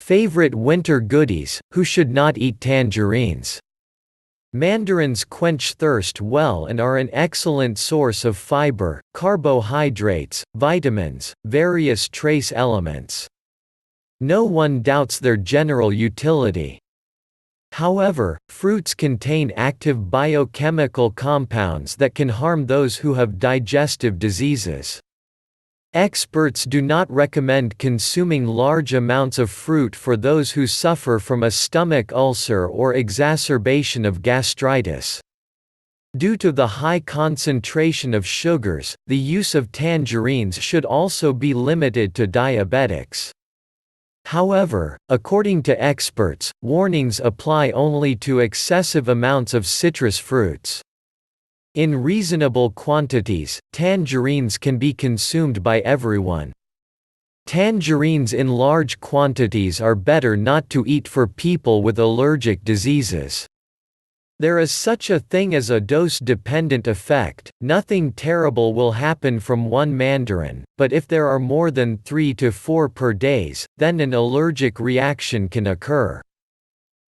Favorite winter goodies: who should not eat tangerines? Mandarins quench thirst well and are an excellent source of fiber, carbohydrates, vitamins, various trace elements. No one doubts their general utility. However, fruits contain active biochemical compounds that can harm those who have digestive diseases. Experts do not recommend consuming large amounts of fruit for those who suffer from a stomach ulcer or exacerbation of gastritis. Due to the high concentration of sugars, the use of tangerines should also be limited to diabetics. However, according to experts, warnings apply only to excessive amounts of citrus fruits. In reasonable quantities, tangerines can be consumed by everyone. Tangerines in large quantities are better not to eat for people with allergic diseases. There is such a thing as a dose-dependent effect. Nothing terrible will happen from one mandarin, but if there are more than 3 to 4 per day, then an allergic reaction can occur.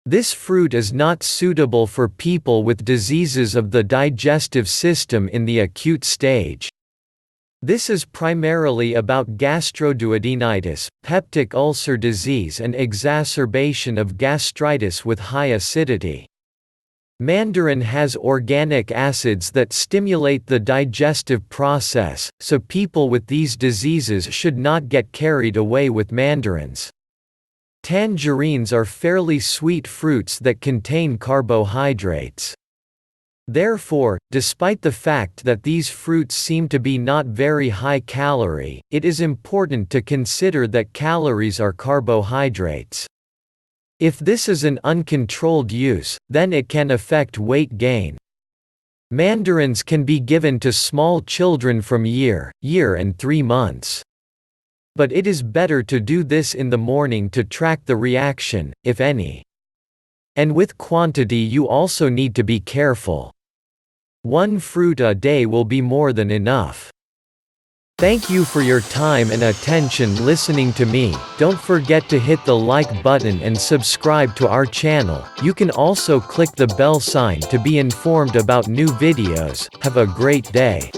This fruit is not suitable for people with diseases of the digestive system in the acute stage. This is primarily about gastroduodenitis, peptic ulcer disease and exacerbation of gastritis with high acidity. Mandarin has organic acids that stimulate the digestive process, so people with these diseases should not get carried away with mandarins. Tangerines are fairly sweet fruits that contain carbohydrates. Therefore, despite the fact that these fruits seem to be not very high calorie, it is important to consider that calories are carbohydrates. If this is an uncontrolled use, then it can affect weight gain. Mandarins can be given to small children from year and 3 months. But it is better to do this in the morning to track the reaction, if any. And with quantity you also need to be careful. 1 fruit a day will be more than enough. Thank you for your time and attention listening to me. Don't forget to hit the like button and subscribe to our channel. You can also click the bell sign to be informed about new videos. Have a great day.